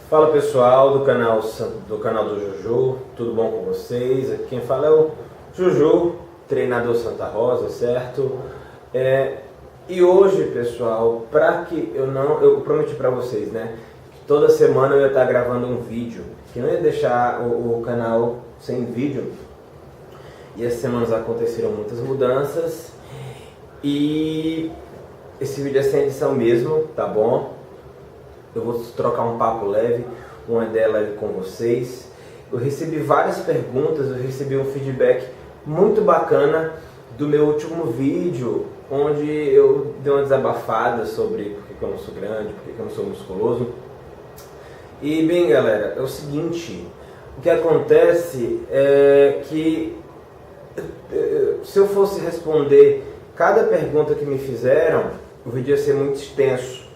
Fala pessoal do Juju, tudo bom com vocês? Aqui quem fala é o Juju, treinador Santa Rosa, certo? E hoje, pessoal, eu prometi para vocês, né? Que toda semana eu ia estar gravando um vídeo, que não ia deixar o canal sem vídeo. E essas semanas aconteceram muitas mudanças e esse vídeo é sem edição mesmo, tá bom? Eu vou trocar um papo leve, uma ideia leve com vocês. Eu recebi várias perguntas, eu recebi um feedback muito bacana do meu último vídeo, onde eu dei uma desabafada sobre por que eu não sou grande, por que eu não sou musculoso. E bem galera, é o seguinte, o que acontece é que se eu fosse responder cada pergunta que me fizeram, o vídeo ia ser muito extenso.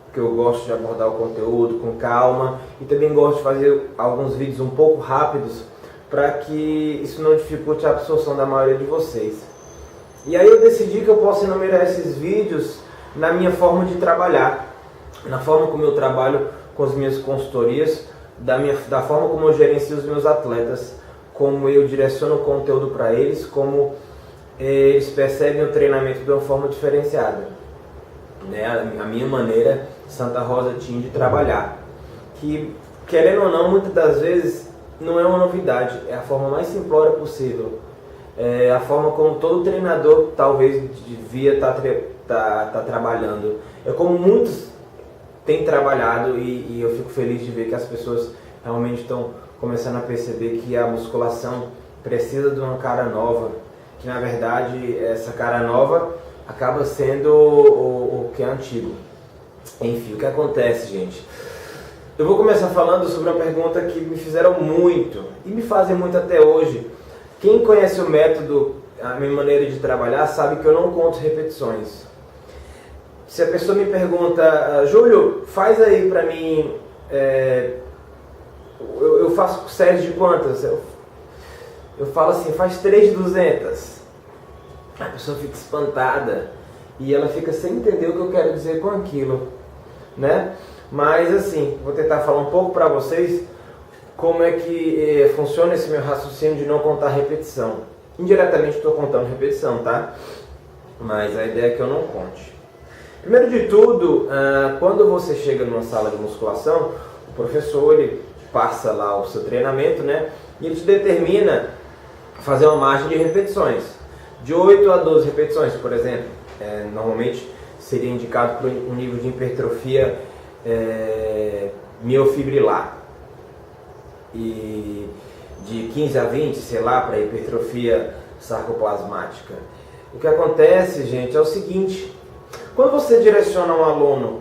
Porque eu gosto de abordar o conteúdo com calma e também gosto de fazer alguns vídeos um pouco rápidos para que isso não dificulte a absorção da maioria de vocês. E aí eu decidi que eu posso enumerar esses vídeos na minha forma de trabalhar, na forma como eu trabalho com as minhas consultorias, da forma como eu gerencio os meus atletas, como eu direciono o conteúdo para eles, como eles percebem o treinamento de uma forma diferenciada. Né, a minha maneira Santa Rosa Team de trabalhar, que querendo ou não, muitas das vezes não é uma novidade, é a forma mais simplória possível, é a forma como todo treinador talvez devia estar trabalhando, é como muitos têm trabalhado e eu fico feliz de ver que as pessoas realmente estão começando a perceber que a musculação precisa de uma cara nova, que na verdade essa cara nova acaba sendo o que é antigo. Enfim, o que acontece, gente? Eu vou começar falando sobre uma pergunta que me fizeram muito e me fazem muito até hoje. Quem conhece o método, a minha maneira de trabalhar, sabe que eu não conto repetições. Se a pessoa me pergunta, Júlio, faz aí pra mim, eu faço séries de quantas? Eu falo assim, faz 3 de 200. A pessoa fica espantada e ela fica sem entender o que eu quero dizer com aquilo, né? Mas assim, vou tentar falar um pouco para vocês como é que funciona esse meu raciocínio de não contar repetição. Indiretamente estou contando repetição, tá? Mas a ideia é que eu não conte. Primeiro de tudo, quando você chega numa sala de musculação, o professor ele passa lá o seu treinamento, né? E ele te determina fazer uma margem de repetições. De 8 a 12 repetições, por exemplo, normalmente seria indicado para um nível de hipertrofia miofibrilar. E de 15 a 20, sei lá, para hipertrofia sarcoplasmática. O que acontece, gente, é o seguinte, quando você direciona um aluno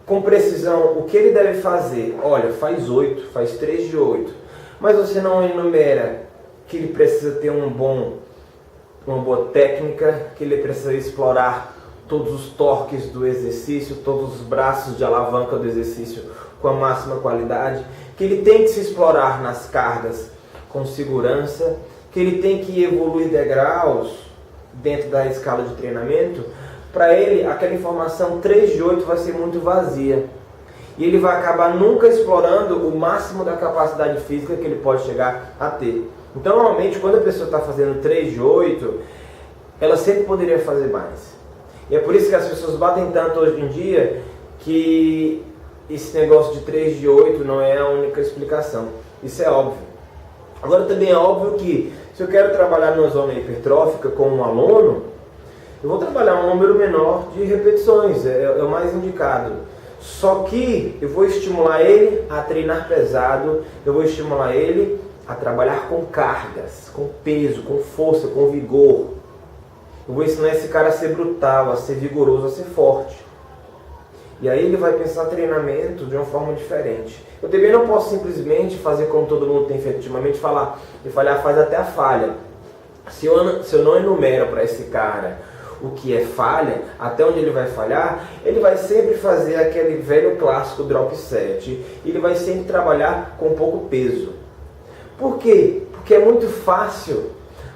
com precisão o que ele deve fazer, olha, faz 8, faz 3 de 8, mas você não enumera que ele precisa ter uma boa técnica, que ele precisa explorar todos os torques do exercício, todos os braços de alavanca do exercício com a máxima qualidade, que ele tem que se explorar nas cargas com segurança, que ele tem que evoluir degraus dentro da escala de treinamento. Para ele, aquela informação 3 de 8 vai ser muito vazia e ele vai acabar nunca explorando o máximo da capacidade física que ele pode chegar a ter. Então, normalmente, quando a pessoa está fazendo 3 de 8, ela sempre poderia fazer mais. E é por isso que as pessoas batem tanto hoje em dia que esse negócio de 3 de 8 não é a única explicação. Isso é óbvio. Agora, também é óbvio que se eu quero trabalhar numa zona hipertrófica com um aluno, eu vou trabalhar um número menor de repetições, é o mais indicado. Só que eu vou estimular ele a treinar pesado, eu vou estimular ele a trabalhar com cargas, com peso, com força, com vigor. Eu vou ensinar esse cara a ser brutal, a ser vigoroso, a ser forte. E aí ele vai pensar treinamento de uma forma diferente. Eu também não posso simplesmente fazer como todo mundo tem feito ultimamente, falar, e falhar faz até a falha. Se eu não enumero para esse cara o que é falha, até onde ele vai falhar, ele vai sempre fazer aquele velho clássico drop set. Ele vai sempre trabalhar com pouco peso. Por quê? Porque é muito fácil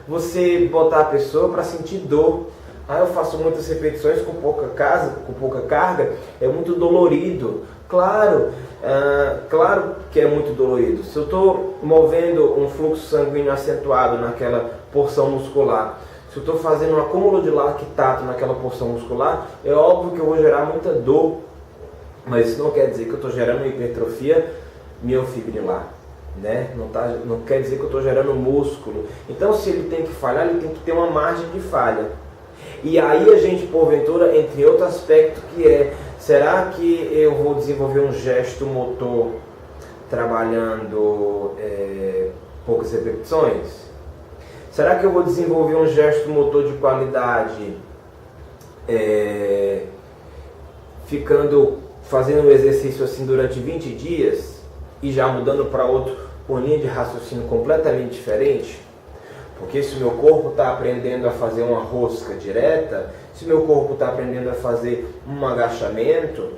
você botar a pessoa para sentir dor, Eu faço muitas repetições com pouca carga, é muito dolorido. Claro, claro que é muito dolorido. Se eu estou movendo um fluxo sanguíneo acentuado naquela porção muscular, se eu estou fazendo um acúmulo de lactato naquela porção muscular, é óbvio que eu vou gerar muita dor. Mas isso não quer dizer que eu estou gerando hipertrofia miofibrilar, né? Não quer dizer que eu estou gerando músculo. Então, se ele tem que falhar, ele tem que ter uma margem de falha. E aí a gente, porventura, entre outro aspecto que é, será que eu vou desenvolver um gesto motor trabalhando poucas repetições? Será que eu vou desenvolver um gesto motor de qualidade fazendo um exercício assim durante 20 dias e já mudando para outro com linha de raciocínio completamente diferente? Porque se o meu corpo está aprendendo a fazer uma rosca direta, se o meu corpo está aprendendo a fazer um agachamento,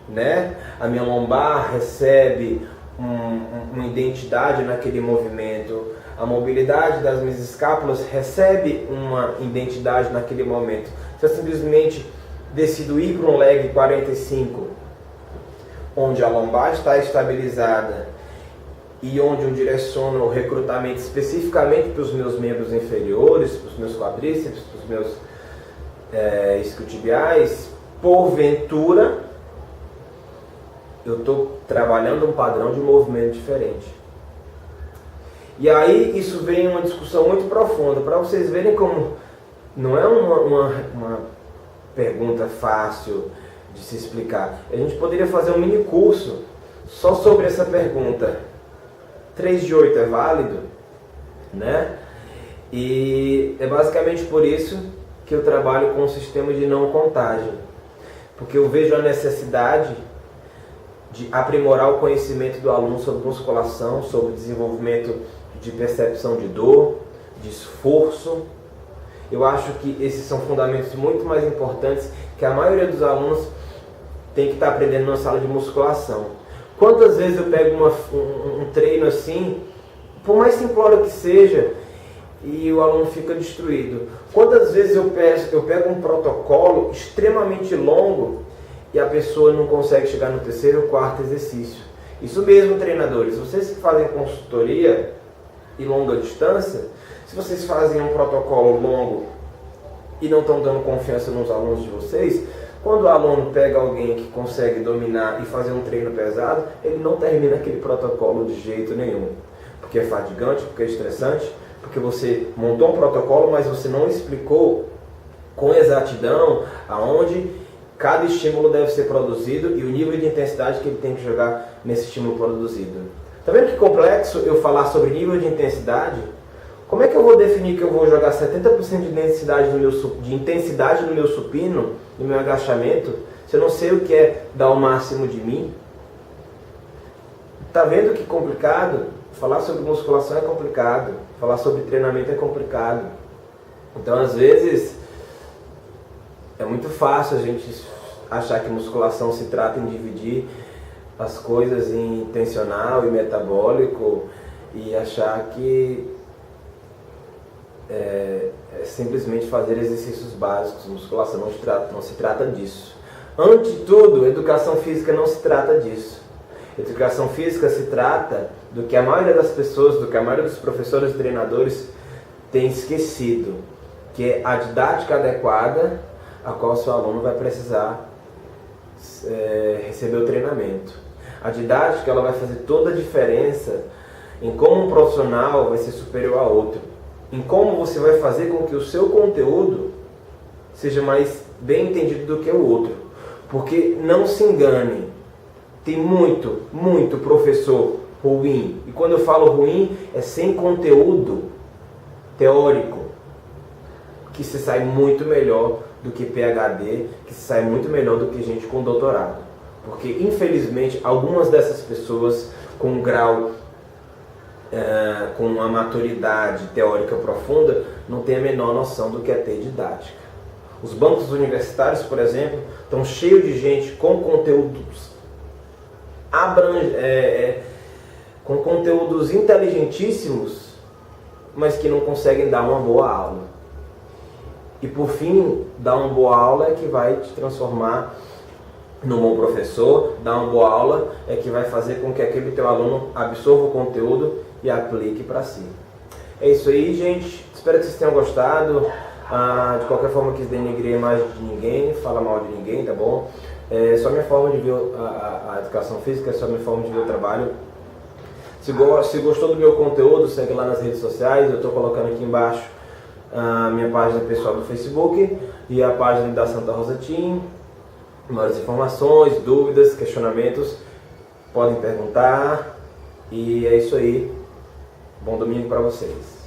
né? A minha lombar recebe uma identidade naquele movimento, a mobilidade das minhas escápulas recebe uma identidade naquele momento. Se eu simplesmente decido ir para um leg 45, onde a lombar está estabilizada e onde eu direciono o recrutamento especificamente para os meus membros inferiores, para os meus quadríceps, para os meus isquiotibiais, porventura eu estou trabalhando um padrão de movimento diferente. E aí isso vem uma discussão muito profunda, para vocês verem como não é uma pergunta fácil de se explicar. A gente poderia fazer um mini curso só sobre essa pergunta. 3 de 8 é válido, né? E é basicamente por isso que eu trabalho com um sistema de não contagem, porque eu vejo a necessidade de aprimorar o conhecimento do aluno sobre musculação, sobre desenvolvimento de percepção de dor, de esforço. Eu acho que esses são fundamentos muito mais importantes que a maioria dos alunos tem que estar aprendendo na sala de musculação. Quantas vezes eu pego um treino assim, por mais simplório que seja, e o aluno fica destruído? Quantas vezes eu pego um protocolo extremamente longo e a pessoa não consegue chegar no terceiro ou quarto exercício? Isso mesmo, treinadores, vocês que fazem consultoria e longa distância, se vocês fazem um protocolo longo e não estão dando confiança nos alunos de vocês, quando o aluno pega alguém que consegue dominar e fazer um treino pesado, ele não termina aquele protocolo de jeito nenhum. Porque é fatigante, porque é estressante, porque você montou um protocolo, mas você não explicou com exatidão aonde cada estímulo deve ser produzido e o nível de intensidade que ele tem que jogar nesse estímulo produzido. Tá vendo que complexo eu falar sobre nível de intensidade? Como é que eu vou definir que eu vou jogar 70% de intensidade no meu supino, no meu agachamento, se eu não sei o que é dar o máximo de mim? Tá vendo que complicado? Falar sobre musculação é complicado, falar sobre treinamento é complicado. Então, às vezes, é muito fácil a gente achar que musculação se trata em dividir as coisas em tensional e metabólico e achar que é simplesmente fazer exercícios básicos. Musculação não se trata disso. Ante tudo, educação física não se trata disso. Educação física se trata do que a maioria das pessoas, do que a maioria dos professores e treinadores tem esquecido, que é a didática adequada a qual o seu aluno vai precisar receber o treinamento. A didática ela vai fazer toda a diferença em como um profissional vai ser superior a outro, em como você vai fazer com que o seu conteúdo seja mais bem entendido do que o outro. Porque não se engane, tem muito professor ruim. E quando eu falo ruim, é sem conteúdo teórico, que se sai muito melhor do que PhD, que se sai muito melhor do que gente com doutorado. Porque, infelizmente, algumas dessas pessoas com um grau, com uma maturidade teórica profunda, não têm a menor noção do que é ter didática. Os bancos universitários, por exemplo, estão cheios de gente com conteúdos com conteúdos inteligentíssimos, mas que não conseguem dar uma boa aula. E por fim, dar uma boa aula é que vai te transformar num bom professor. Dar uma boa aula é que vai fazer com que aquele teu aluno absorva o conteúdo e aplique para si. É isso aí, gente. Espero que vocês tenham gostado. De qualquer forma, quis denegrir a imagem de ninguém, falar mal de ninguém, tá bom? É só minha forma de ver a educação física, é só minha forma de ver o trabalho. Se gostou do meu conteúdo, segue lá nas redes sociais. Eu estou colocando aqui embaixo a minha página pessoal do Facebook e a página da Santa Rosa Team. Mais informações, dúvidas, questionamentos, podem perguntar. E é isso aí. Bom domingo para vocês.